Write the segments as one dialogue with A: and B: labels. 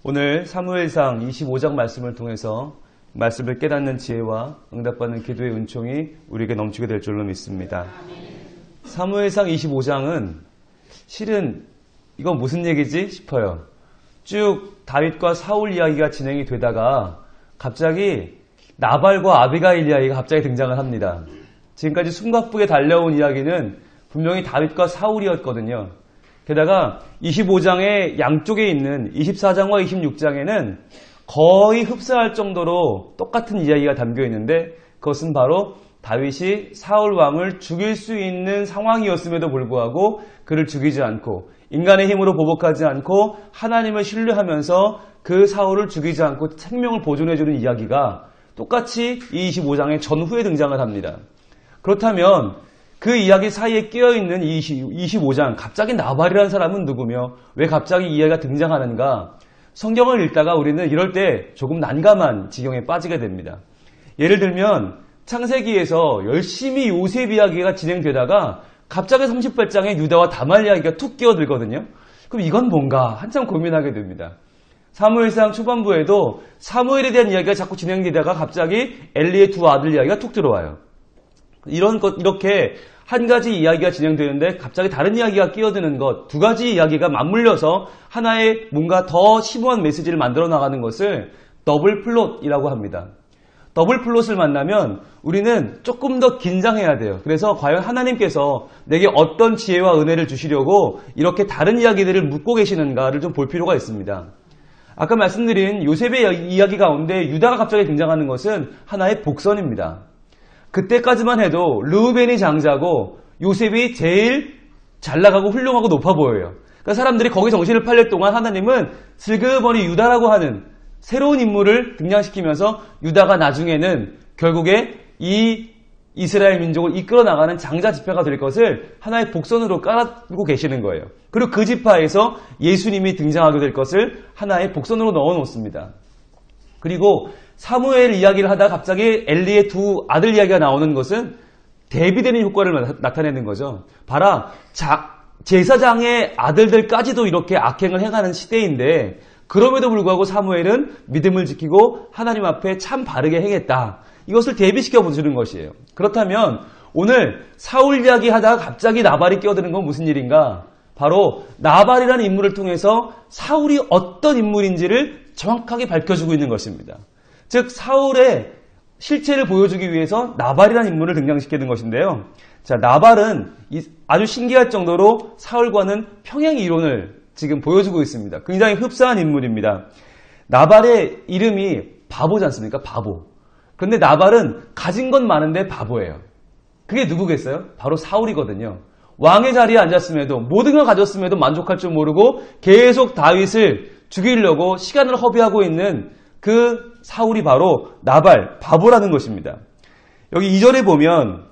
A: 오늘 사무엘상 25장 말씀을 통해서 말씀을 깨닫는 지혜와 응답받는 기도의 은총이 우리에게 넘치게 될 줄로 믿습니다. 사무엘상 25장은 실은 이건 무슨 얘기지 싶어요. 쭉 다윗과 사울 이야기가 진행이 되다가 갑자기 나발과 아비가일 이야기가 갑자기 등장을 합니다. 지금까지 숨가쁘게 달려온 이야기는 분명히 다윗과 사울이었거든요. 게다가 25장의 양쪽에 있는 24장과 26장에는 거의 흡사할 정도로 똑같은 이야기가 담겨 있는데 그것은 바로 다윗이 사울 왕을 죽일 수 있는 상황이었음에도 불구하고 그를 죽이지 않고 인간의 힘으로 보복하지 않고 하나님을 신뢰하면서 그 사울을 죽이지 않고 생명을 보존해주는 이야기가 똑같이 이 25장의 전후에 등장을 합니다. 그렇다면 그 이야기 사이에 끼어있는 이 25장, 갑자기 나발이라는 사람은 누구며 왜 갑자기 이 이야기가 등장하는가? 성경을 읽다가 우리는 이럴 때 조금 난감한 지경에 빠지게 됩니다. 예를 들면 창세기에서 열심히 요셉 이야기가 진행되다가 갑자기 38장에 유다와 다말 이야기가 툭 끼어들거든요. 그럼 이건 뭔가 한참 고민하게 됩니다. 사무엘상 초반부에도 사무엘에 대한 이야기가 자꾸 진행되다가 갑자기 엘리의 두 아들 이야기가 툭 들어와요. 이렇게 한 가지 이야기가 진행되는데 갑자기 다른 이야기가 끼어드는 것, 두 가지 이야기가 맞물려서 하나의 뭔가 더 심오한 메시지를 만들어 나가는 것을 더블 플롯이라고 합니다. 더블 플롯을 만나면 우리는 조금 더 긴장해야 돼요. 그래서 과연 하나님께서 내게 어떤 지혜와 은혜를 주시려고 이렇게 다른 이야기들을 묻고 계시는가를 좀 볼 필요가 있습니다. 아까 말씀드린 요셉의 이야기 가운데 유다가 갑자기 등장하는 것은 하나의 복선입니다. 그때까지만 해도 르우벤이 장자고 요셉이 제일 잘 나가고 훌륭하고 높아 보여요. 그러니까 사람들이 거기 정신을 팔릴 동안 하나님은 슬그머니 유다라고 하는 새로운 인물을 등장시키면서 유다가 나중에는 결국에 이 이스라엘 민족을 이끌어 나가는 장자 지파가 될 것을 하나의 복선으로 깔아두고 계시는 거예요. 그리고 그 지파에서 예수님이 등장하게 될 것을 하나의 복선으로 넣어 놓습니다. 그리고 사무엘 이야기를 하다가 갑자기 엘리의 두 아들 이야기가 나오는 것은 대비되는 효과를 나타내는 거죠. 봐라, 제사장의 아들들까지도 이렇게 악행을 행하는 시대인데 그럼에도 불구하고 사무엘은 믿음을 지키고 하나님 앞에 참 바르게 행했다. 이것을 대비시켜 보시는 것이에요. 그렇다면 오늘 사울 이야기 하다가 갑자기 나발이 끼어드는 건 무슨 일인가? 바로 나발이라는 인물을 통해서 사울이 어떤 인물인지를 정확하게 밝혀주고 있는 것입니다. 즉 사울의 실체를 보여주기 위해서 나발이라는 인물을 등장시키는 것인데요. 자, 나발은 아주 신기할 정도로 사울과는 평행 이론을 지금 보여주고 있습니다. 굉장히 흡사한 인물입니다. 나발의 이름이 바보지 않습니까? 바보. 그런데 나발은 가진 건 많은데 바보예요. 그게 누구겠어요? 바로 사울이거든요. 왕의 자리에 앉았음에도 모든 걸 가졌음에도 만족할 줄 모르고 계속 다윗을 죽이려고 시간을 허비하고 있는 그 사울이 바로 나발, 바보라는 것입니다. 여기 2절에 보면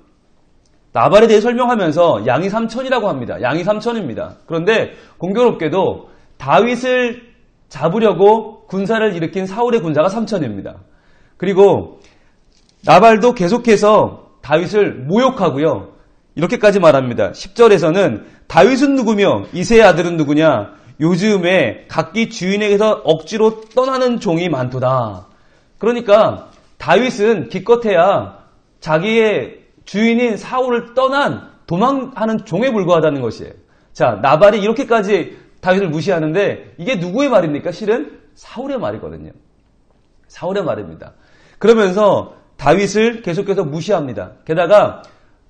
A: 나발에 대해 설명하면서 양이 3천이라고 합니다. 양이 3천입니다. 그런데 공교롭게도 다윗을 잡으려고 군사를 일으킨 사울의 군사가 3천입니다. 그리고 나발도 계속해서 다윗을 모욕하고요. 이렇게까지 말합니다. 10절에서는 다윗은 누구며 이새의 아들은 누구냐? 요즘에 각기 주인에게서 억지로 떠나는 종이 많도다. 그러니까 다윗은 기껏해야 자기의 주인인 사울을 떠난 도망하는 종에 불과하다는 것이에요. 자, 나발이 이렇게까지 다윗을 무시하는데 이게 누구의 말입니까? 실은 사울의 말이거든요. 사울의 말입니다. 그러면서 다윗을 계속해서 무시합니다. 게다가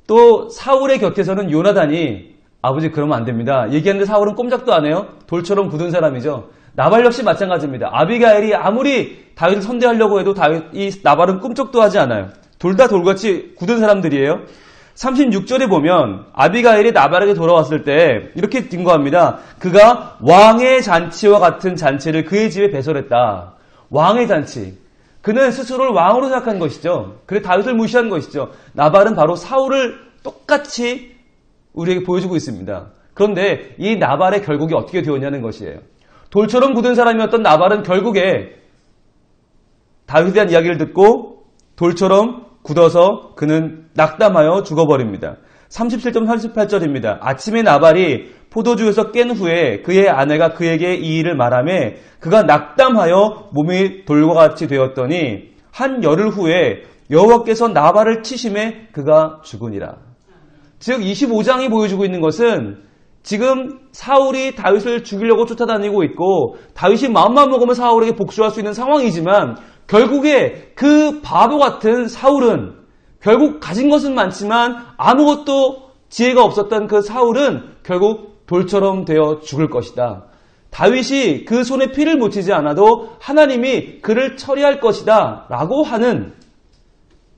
A: 또 사울의 곁에서는 요나단이 아버지 그러면 안 됩니다. 얘기하는데 사울은 꼼짝도 안 해요. 돌처럼 굳은 사람이죠. 나발 역시 마찬가지입니다. 아비가일이 아무리 다윗을 선대하려고 해도 이 나발은 꿈쩍도 하지 않아요. 둘 다 돌같이 굳은 사람들이에요. 36절에 보면 아비가일이 나발에게 돌아왔을 때 이렇게 딩거합니다. 그가 왕의 잔치와 같은 잔치를 그의 집에 배설했다. 왕의 잔치. 그는 스스로를 왕으로 생각한 것이죠. 그래 다윗을 무시한 것이죠. 나발은 바로 사울을 똑같이 우리에게 보여주고 있습니다. 그런데 이 나발의 결국이 어떻게 되었냐는 것이에요. 돌처럼 굳은 사람이었던 나발은 결국에 다윗에 대한 이야기를 듣고 돌처럼 굳어서 그는 낙담하여 죽어버립니다. 37절 38절입니다. 아침에 나발이 포도주에서 깬 후에 그의 아내가 그에게 이 일을 말하매 그가 낙담하여 몸이 돌과 같이 되었더니 한 열흘 후에 여호와께서 나발을 치심에 그가 죽으니라. 즉 25장이 보여주고 있는 것은 지금 사울이 다윗을 죽이려고 쫓아다니고 있고 다윗이 마음만 먹으면 사울에게 복수할 수 있는 상황이지만 결국에 그 바보 같은 사울은 결국 가진 것은 많지만 아무것도 지혜가 없었던 그 사울은 결국 돌처럼 되어 죽을 것이다. 다윗이 그 손에 피를 묻히지 않아도 하나님이 그를 처리할 것이다 라고 하는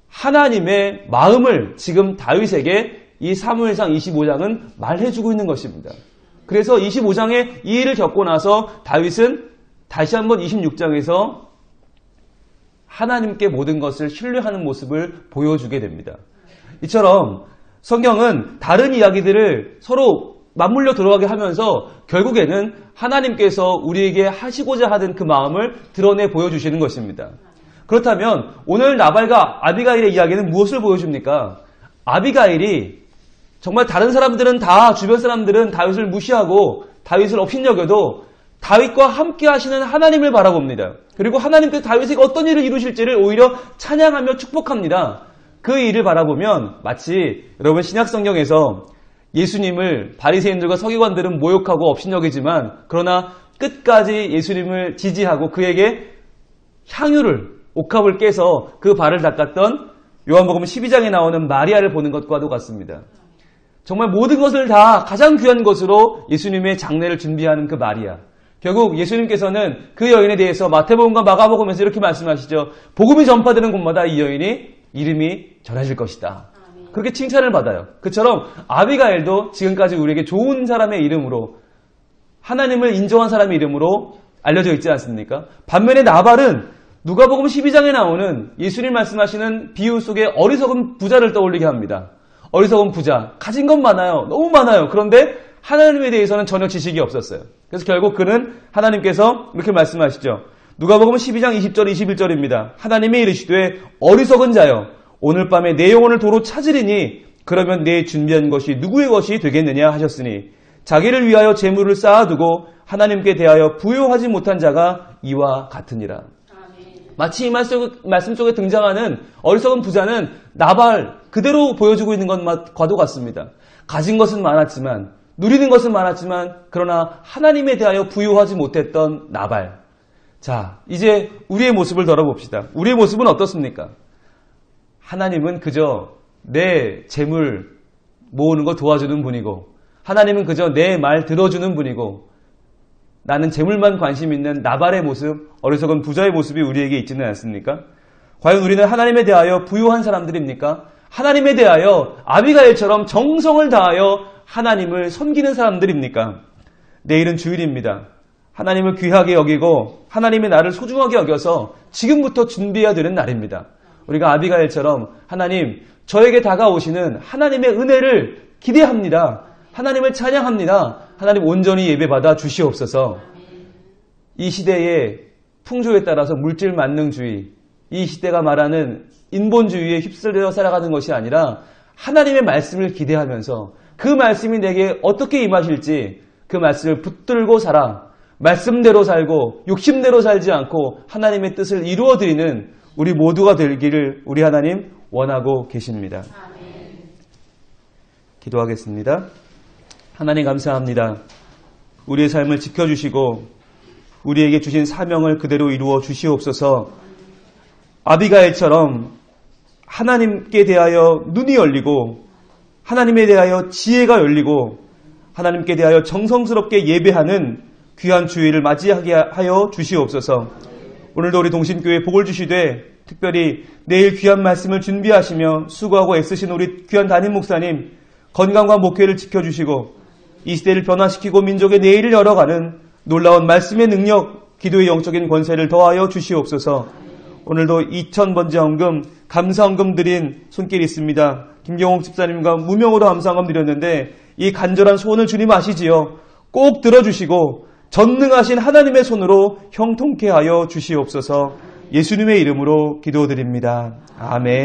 A: 하나님의 마음을 지금 다윗에게 이 사무엘상 25장은 말해주고 있는 것입니다. 그래서 25장에 이 일을 겪고 나서 다윗은 다시 한번 26장에서 하나님께 모든 것을 신뢰하는 모습을 보여주게 됩니다. 이처럼 성경은 다른 이야기들을 서로 맞물려 들어가게 하면서 결국에는 하나님께서 우리에게 하시고자 하는 그 마음을 드러내 보여주시는 것입니다. 그렇다면 오늘 나발과 아비가일의 이야기는 무엇을 보여줍니까? 아비가일이 정말 다른 사람들은 다 주변 사람들은 다윗을 무시하고 다윗을 업신여겨도 다윗과 함께 하시는 하나님을 바라봅니다. 그리고 하나님께서 다윗에게 어떤 일을 이루실지를 오히려 찬양하며 축복합니다. 그 일을 바라보면 마치 여러분 신약성경에서 예수님을 바리새인들과 서기관들은 모욕하고 업신여기지만 그러나 끝까지 예수님을 지지하고 그에게 향유를 옥합을 깨서 그 발을 닦았던 요한복음 12장에 나오는 마리아를 보는 것과도 같습니다. 정말 모든 것을 다 가장 귀한 것으로 예수님의 장례를 준비하는 그 마리아. 결국 예수님께서는 그 여인에 대해서 마태복음과 마가복음에서 이렇게 말씀하시죠. 복음이 전파되는 곳마다 이 여인이 이름이 전해질 것이다. 그렇게 칭찬을 받아요. 그처럼 아비가일도 지금까지 우리에게 좋은 사람의 이름으로 하나님을 인정한 사람의 이름으로 알려져 있지 않습니까? 반면에 나발은 누가복음 12장에 나오는 예수님 말씀하시는 비유 속에 어리석은 부자를 떠올리게 합니다. 어리석은 부자, 가진 건 많아요. 너무 많아요. 그런데 하나님에 대해서는 전혀 지식이 없었어요. 그래서 결국 그는 하나님께서 이렇게 말씀하시죠. 누가복음 12장 20절 21절입니다. 하나님이 이르시되 어리석은 자여 오늘 밤에 내 영혼을 도로 찾으리니 그러면 내 준비한 것이 누구의 것이 되겠느냐 하셨으니 자기를 위하여 재물을 쌓아두고 하나님께 대하여 부요하지 못한 자가 이와 같으니라. 마치 이 말씀 속에 등장하는 어리석은 부자는 나발 그대로 보여주고 있는 것과도 같습니다. 가진 것은 많았지만 누리는 것은 많았지만 그러나 하나님에 대하여 부요하지 못했던 나발. 자, 이제 우리의 모습을 돌아봅시다. 우리의 모습은 어떻습니까? 하나님은 그저 내 재물 모으는 거 도와주는 분이고 하나님은 그저 내 말 들어주는 분이고 나는 재물만 관심 있는 나발의 모습, 어리석은 부자의 모습이 우리에게 있지는 않습니까? 과연 우리는 하나님에 대하여 부유한 사람들입니까? 하나님에 대하여 아비가일처럼 정성을 다하여 하나님을 섬기는 사람들입니까? 내일은 주일입니다. 하나님을 귀하게 여기고 하나님의 나를 소중하게 여겨서 지금부터 준비해야 되는 날입니다. 우리가 아비가일처럼 하나님, 저에게 다가오시는 하나님의 은혜를 기대합니다. 하나님을 찬양합니다. 하나님 온전히 예배받아 주시옵소서. 이 시대의 풍조에 따라서 물질 만능주의, 이 시대가 말하는 인본주의에 휩쓸려 살아가는 것이 아니라 하나님의 말씀을 기대하면서 그 말씀이 내게 어떻게 임하실지 그 말씀을 붙들고 살아 말씀대로 살고 욕심대로 살지 않고 하나님의 뜻을 이루어드리는 우리 모두가 되기를 우리 하나님 원하고 계십니다. 기도하겠습니다. 하나님 감사합니다. 우리의 삶을 지켜주시고 우리에게 주신 사명을 그대로 이루어 주시옵소서. 아비가일처럼 하나님께 대하여 눈이 열리고 하나님에 대하여 지혜가 열리고 하나님께 대하여 정성스럽게 예배하는 귀한 주일을 맞이하게 하여 주시옵소서. 오늘도 우리 동신교회 복을 주시되 특별히 내일 귀한 말씀을 준비하시며 수고하고 애쓰신 우리 귀한 담임 목사님 건강과 목회를 지켜주시고 이 시대를 변화시키고 민족의 내일을 열어가는 놀라운 말씀의 능력, 기도의 영적인 권세를 더하여 주시옵소서. 오늘도 2000번째 헌금, 감사헌금 드린 손길이 있습니다. 김경옥 집사님과 무명으로 감사헌금 드렸는데 이 간절한 소원을 주님 아시지요. 꼭 들어주시고 전능하신 하나님의 손으로 형통케 하여 주시옵소서. 예수님의 이름으로 기도드립니다. 아멘.